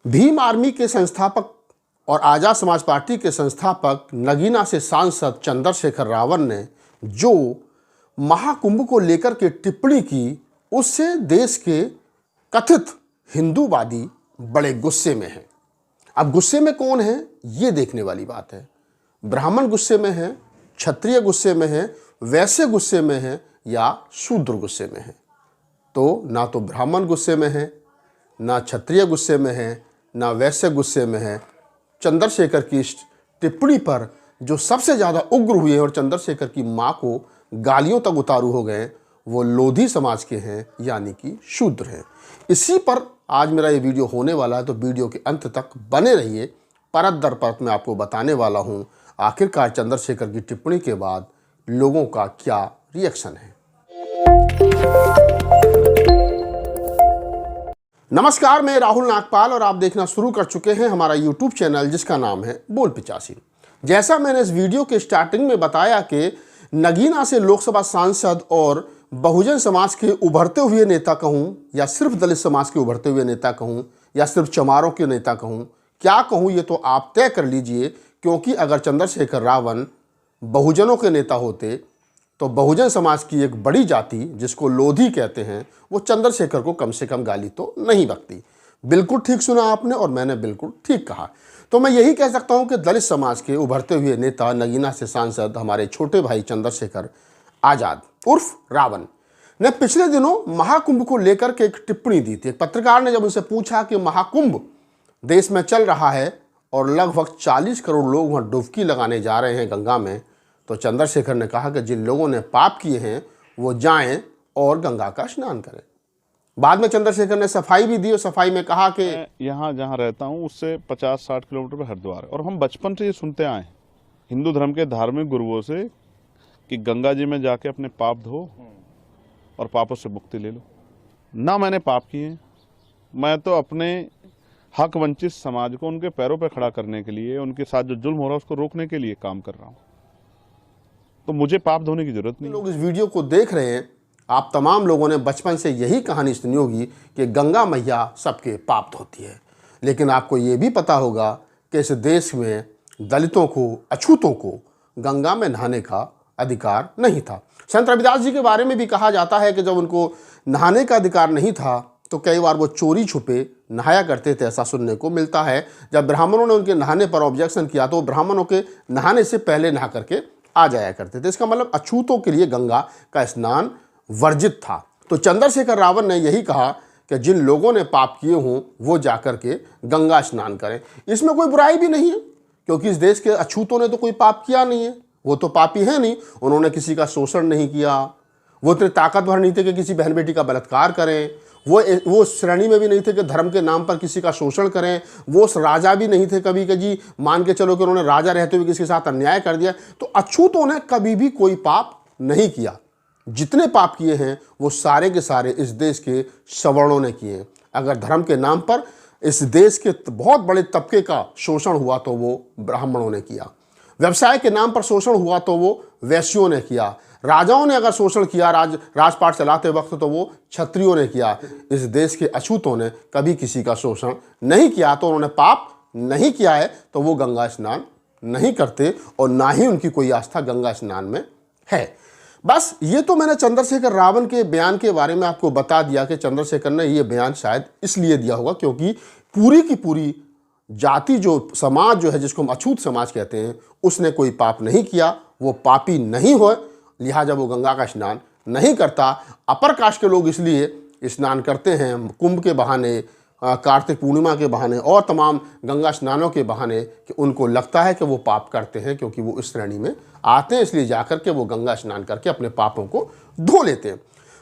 Bhim army के संस्थापक और आज़ाद समाज पार्टी के संस्थापक नगीना से सांसद चंद्रशेखर रावण ने जो महाकुंभ को लेकर के टिप्पणी की, उससे देश के कथित हिंदूवादी बड़े गुस्से में हैं। अब गुस्से में कौन है, ये देखने वाली बात है। ब्राह्मण गुस्से में है, क्षत्रिय गुस्से में है, वैश्य गुस्से में है या शूद्र गुस्से में है। तो ना तो ब्राह्मण गुस्से में है, ना क्षत्रिय गुस्से में है, ना वैश्य गुस्से में है। चंद्रशेखर की इस टिप्पणी पर जो सबसे ज़्यादा उग्र हुए और चंद्रशेखर की मां को गालियों तक उतारू हो गए, वो लोधी समाज के हैं, यानी कि शूद्र हैं। इसी पर आज मेरा ये वीडियो होने वाला है, तो वीडियो के अंत तक बने रहिए। परत दर परत मैं आपको बताने वाला हूँ आखिरकार चंद्रशेखर की टिप्पणी के बाद लोगों का क्या रिएक्शन है। नमस्कार, मैं राहुल नागपाल और आप देखना शुरू कर चुके हैं हमारा YouTube चैनल, जिसका नाम है बोल 85। जैसा मैंने इस वीडियो के स्टार्टिंग में बताया कि नगीना से लोकसभा सांसद और बहुजन समाज के उभरते हुए नेता कहूं, या सिर्फ दलित समाज के उभरते हुए नेता कहूं, या सिर्फ चमारों के नेता कहूं, क्या कहूं, ये तो आप तय कर लीजिए। क्योंकि अगर चंद्रशेखर रावण बहुजनों के नेता होते तो बहुजन समाज की एक बड़ी जाति, जिसको लोधी कहते हैं, वो चंद्रशेखर को कम से कम गाली तो नहीं बकती। बिल्कुल ठीक सुना आपने, और मैंने बिल्कुल ठीक कहा। तो मैं यही कह सकता हूं कि दलित समाज के उभरते हुए नेता नगीना से सांसद हमारे छोटे भाई चंद्रशेखर आजाद उर्फ रावण ने पिछले दिनों महाकुंभ को लेकर के एक टिप्पणी दी थी। एक पत्रकार ने जब उनसे पूछा कि महाकुंभ देश में चल रहा है और लगभग 40 करोड़ लोग वहाँ डुबकी लगाने जा रहे हैं गंगा में, तो चंद्रशेखर ने कहा कि जिन लोगों ने पाप किए हैं वो जाएं और गंगा का स्नान करें। बाद में चंद्रशेखर ने सफाई भी दी और सफाई में कहा कि यहाँ जहाँ रहता हूँ उससे 50-60 किलोमीटर पर हरिद्वार है, और हम बचपन से ये सुनते आए हैं हिंदू धर्म के धार्मिक गुरुओं से कि गंगा जी में जाके अपने पाप धो और पापों से मुक्ति ले लो। ना मैंने पाप किए, मैं तो अपने हक वंचित समाज को उनके पैरों पर खड़ा करने के लिए, उनके साथ जो जुल्म हो रहा है उसको रोकने के लिए काम कर रहा हूँ। तो मुझे पाप धोने की जरूरत नहीं। लोग इस वीडियो को देख रहे हैं, आप तमाम लोगों ने बचपन से यही कहानी सुनी होगी कि गंगा मैया सबके पाप धोती है। लेकिन आपको ये भी पता होगा कि इस देश में दलितों को, अछूतों को गंगा में नहाने का अधिकार नहीं था। संत रविदास जी के बारे में भी कहा जाता है कि जब उनको नहाने का अधिकार नहीं था तो कई बार वो चोरी छुपे नहाया करते थे, ऐसा सुनने को मिलता है। जब ब्राह्मणों ने उनके नहाने पर ऑब्जेक्शन किया तो ब्राह्मणों के नहाने से पहले नहा करके आ जाया करते थे। इसका मतलब अछूतों के लिए गंगा का स्नान वर्जित था। तो चंद्रशेखर रावण ने यही कहा कि जिन लोगों ने पाप किए हों वो जाकर के गंगा स्नान करें। इसमें कोई बुराई भी नहीं है, क्योंकि इस देश के अछूतों ने तो कोई पाप किया नहीं है, वो तो पापी है नहीं। उन्होंने किसी का शोषण नहीं किया, वो इतने ताकतवर नहीं थे कि किसी बहन बेटी का बलात्कार करें, वो श्रेणी में भी नहीं थे कि धर्म के नाम पर किसी का शोषण करें, वो राजा भी नहीं थे कभी कि जी मान के चलो कि उन्होंने राजा रहते हुए किसी के साथ अन्याय कर दिया। तो अछूतों ने कभी भी कोई पाप नहीं किया। जितने पाप किए हैं वो सारे के सारे इस देश के सवर्णों ने किए हैं। अगर धर्म के नाम पर इस देश के बहुत बड़े तबके का शोषण हुआ तो वो ब्राह्मणों ने किया। व्यवसाय के नाम पर शोषण हुआ तो वो वैश्यों ने किया। राजाओं ने अगर शोषण किया राजपाट चलाते वक्त तो वो क्षत्रियों ने किया। इस देश के अछूतों ने कभी किसी का शोषण नहीं किया, तो उन्होंने पाप नहीं किया है, तो वो गंगा स्नान नहीं करते और ना ही उनकी कोई आस्था गंगा स्नान में है। बस ये तो मैंने चंद्रशेखर रावण के बयान के बारे में आपको बता दिया कि चंद्रशेखर ने ये बयान शायद इसलिए दिया होगा क्योंकि पूरी की पूरी जाति, जो समाज जो है, जिसको हम अछूत समाज कहते हैं, उसने कोई पाप नहीं किया, वो पापी नहीं हो, लिहाजा वो गंगा का स्नान नहीं करता। अपर कास्ट के लोग इसलिए स्नान करते हैं कुंभ के बहाने, कार्तिक पूर्णिमा के बहाने और तमाम गंगा स्नानों के बहाने, कि उनको लगता है कि वो पाप करते हैं, क्योंकि वो इस श्रेणी में आते हैं, इसलिए जाकर के वो गंगा स्नान करके अपने पापों को धो लेते हैं।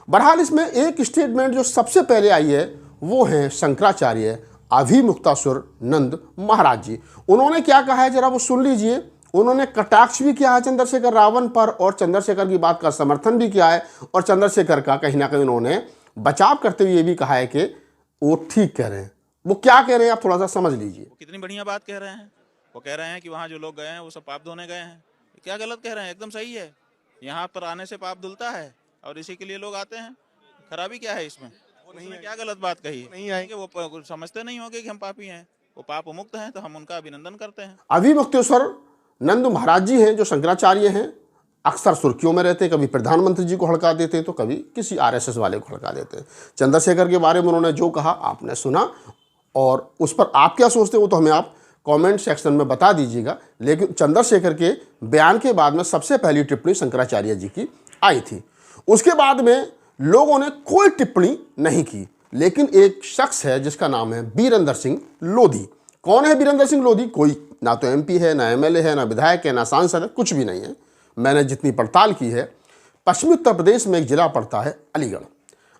बहरहाल इसमें एक स्टेटमेंट जो सबसे पहले आई है वो है शंकराचार्य अभिमुक्तासुर नंद महाराज जी। उन्होंने क्या कहा है जरा वो सुन लीजिए। उन्होंने कटाक्ष भी किया है चंद्रशेखर रावण पर और चंद्रशेखर की बात का समर्थन भी किया है, और चंद्रशेखर का कहीं ना कहीं उन्होंने बचाव करते हुए ये भी कहा है कि वो ठीक कह रहे हैं। वो क्या कह रहे हैं आप थोड़ा सा समझ लीजिए। कितनी बढ़िया बात कह रहे हैं। वो कह रहे हैं कि वहाँ जो लोग गए हैं वो सब पाप धोने गए हैं। क्या गलत कह रहे हैं? एकदम सही है। यहाँ पर आने से पाप धुलता है और इसी के लिए लोग आते हैं। खराबी क्या है इसमें? उसने क्या गलत बात कही? नहीं आएंगे वो, समझते नहीं होंगे कि हम पापी हैं, वो पाप मुक्त हैं, तो हम उनका अभिनंदन करते हैं। अविमुक्तेश्वर नंद महाराज जी हैं जो शंकराचार्य हैं, अक्सर सुर्खियों में रहते हैं, कभी प्रधानमंत्री जी को हड़का देते हैं तो कभी किसी आरएसएस वाले को हड़का देते हैं। चंद्रशेखर के बारे में उन्होंने जो कहा आपने सुना, और उस पर आप क्या सोचते हैं वो तो हमें आप कमेंट सेक्शन में बता दीजिएगा। लेकिन चंद्रशेखर के बयान के बाद में सबसे पहली टिप्पणी शंकराचार्य जी की आई थी। उसके बाद में लोगों ने कोई टिप्पणी नहीं की, लेकिन एक शख्स है जिसका नाम है वीरेंद्र सिंह लोधी। कौन है वीरेंद्र सिंह लोधी? कोई ना तो एमपी है, ना एमएलए है, ना विधायक है, ना सांसद है, कुछ भी नहीं है। मैंने जितनी पड़ताल की है, पश्चिमी उत्तर प्रदेश में एक जिला पड़ता है अलीगढ़।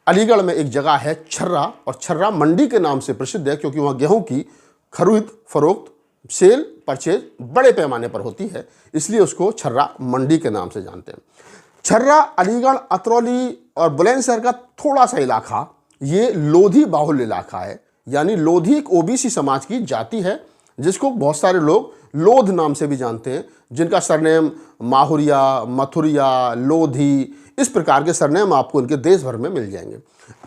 अलीगढ़ में एक जगह है छर्रा, और छर्रा मंडी के नाम से प्रसिद्ध है क्योंकि वहाँ गेहूं की खरीद फरोख्त, सेल परचेज बड़े पैमाने पर होती है, इसलिए उसको छर्रा मंडी के नाम से जानते हैं। छर्रा, अलीगढ़, अतरौली और बुलंदशहर का थोड़ा सा इलाका ये लोधी बाहुल्य इलाका है। यानी लोधी एक ओबीसी समाज की जाति है जिसको बहुत सारे लोग लोध नाम से भी जानते हैं, जिनका सरनेम माहुरिया, मथुरिया, लोधी, इस प्रकार के सरनेम आपको इनके देश भर में मिल जाएंगे।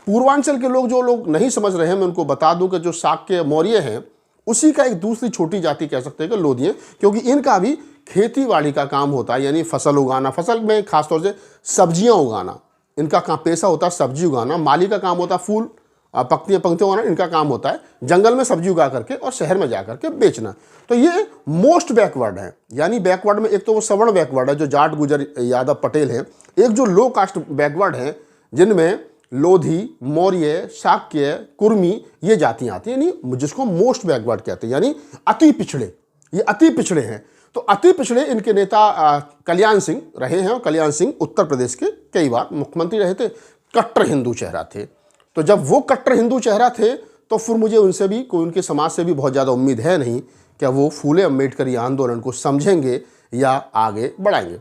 पूर्वांचल के लोग जो लोग नहीं समझ रहे हैं, मैं उनको बता दूं कि जो शाक्य मौर्य हैं उसी का एक दूसरी छोटी जाति कह सकते हैं कि लोधी है, क्योंकि इनका भी खेती बाड़ी का काम होता है, यानी फसल उगाना, फसल में खासतौर से सब्जियां उगाना, इनका काम पेशा होता है सब्जी उगाना। माली का काम होता है फूल पंक्तियां उगाना, इनका काम होता है जंगल में सब्जी उगा करके और शहर में जा करके बेचना। तो ये मोस्ट बैकवर्ड है। यानी बैकवर्ड में एक तो वो सवर्ण बैकवर्ड है जो जाट, गुजर, यादव, पटेल हैं। एक जो लो कास्ट बैकवर्ड है जिनमें लोधी, मौर्य, शाक्य, कुर्मी ये जातियां आती हैं, यानी जिसको मोस्ट बैकवर्ड कहते हैं, यानी अति पिछड़े। ये अति पिछड़े हैं। तो अति पिछड़े इनके नेता कल्याण सिंह रहे हैं, और कल्याण सिंह उत्तर प्रदेश के कई बार मुख्यमंत्री रहे थे। कट्टर हिंदू चेहरा थे। तो जब वो कट्टर हिंदू चेहरा थे तो फिर मुझे उनसे भी, कोई उनके समाज से भी बहुत ज़्यादा उम्मीद है नहीं कि वो फूले अम्बेडकरी आंदोलन को समझेंगे या आगे बढ़ाएंगे।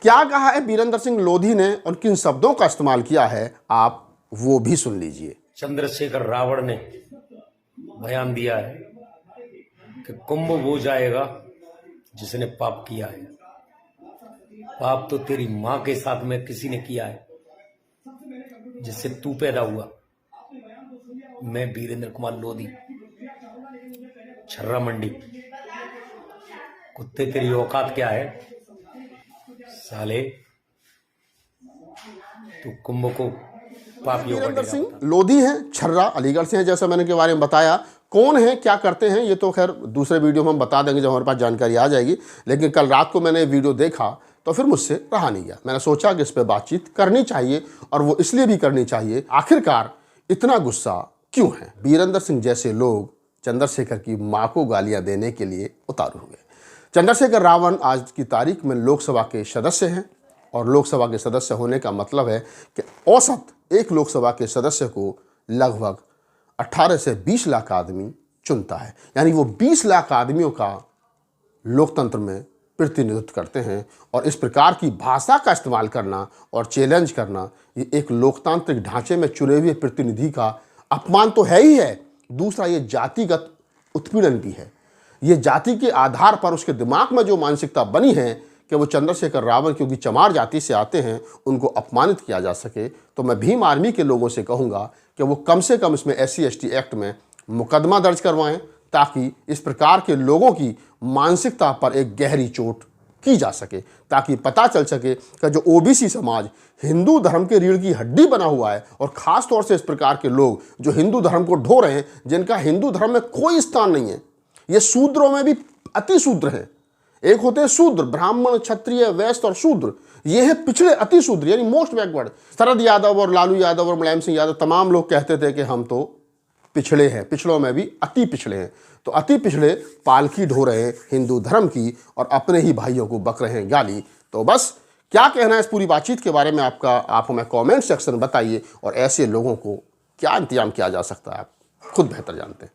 क्या कहा है वीरेंद्र सिंह लोधी ने और किन शब्दों का इस्तेमाल किया है, आप वो भी सुन लीजिए। चंद्रशेखर रावण ने बयान दिया है कि कुंभ वो जाएगा जिसने पाप किया है। पाप तो तेरी मां के साथ में किसी ने किया है जिससे तू पैदा हुआ। मैं वीरेंद्र कुमार लोधी, छर्रा मंडी। कुत्ते तेरी औकात क्या है साले? तू कुंभ को पाप योग वीरेंद्र सिंह लोधी हैं, छर्रा अलीगढ़ से हैं, जैसा मैंने के बारे में बताया। कौन है, क्या करते हैं, ये तो खैर दूसरे वीडियो में हम बता देंगे जब हमारे पास जानकारी आ जाएगी। लेकिन कल रात को मैंने वीडियो देखा तो फिर मुझसे रहा नहीं गया। मैंने सोचा कि इस पर बातचीत करनी चाहिए, और वो इसलिए भी करनी चाहिए, आखिरकार इतना गुस्सा क्यों है? वीरेंद्र सिंह जैसे लोग चंद्रशेखर की मां को गालियां देने के लिए उतारू हुए। चंद्रशेखर रावण आज की तारीख में लोकसभा के सदस्य हैं, और लोकसभा के सदस्य होने का मतलब है कि औसत एक लोकसभा के सदस्य को लगभग 18 से 20 लाख आदमी चुनता है। यानी वो 20 लाख आदमियों का लोकतंत्र में प्रतिनिधित्व करते हैं, और इस प्रकार की भाषा का इस्तेमाल करना और चैलेंज करना, ये एक लोकतांत्रिक ढांचे में चुने हुए प्रतिनिधि का अपमान तो है ही है। दूसरा, ये जातिगत उत्पीड़न भी है। ये जाति के आधार पर उसके दिमाग में जो मानसिकता बनी है कि वो चंद्रशेखर रावण क्योंकि चमार जाति से आते हैं उनको अपमानित किया जा सके, तो मैं भीम आर्मी के लोगों से कहूँगा कि वो कम से कम इसमें SC/ST एक्ट में मुकदमा दर्ज करवाएं, ताकि इस प्रकार के लोगों की मानसिकता पर एक गहरी चोट की जा सके, ताकि पता चल सके कि जो ओबीसी समाज हिंदू धर्म के रीढ़ की हड्डी बना हुआ है, और ख़ास तौर से इस प्रकार के लोग जो हिंदू धर्म को ढो रहे हैं, जिनका हिंदू धर्म में कोई स्थान नहीं है, ये शूद्रों में भी अति शूद्र हैं। एक होते हैं शूद्र, ब्राह्मण, क्षत्रिय, वैश्य और शूद्र। ये है पिछड़े, अति शूद्र, यानी मोस्ट बैकवर्ड। शरद यादव और लालू यादव और मुलायम सिंह यादव तमाम लोग कहते थे कि हम तो पिछड़े हैं, पिछड़ों में भी अति पिछड़े हैं। तो अति पिछड़े पालकी ढो रहे हैं हिंदू धर्म की, और अपने ही भाइयों को बक रहे हैं गाली। तो बस क्या कहना है इस पूरी बातचीत के बारे में आपका, आप हमें कमेंट सेक्शन में बताइए, और ऐसे लोगों को क्या इंतजाम किया जा सकता है आप खुद बेहतर जानते हैं।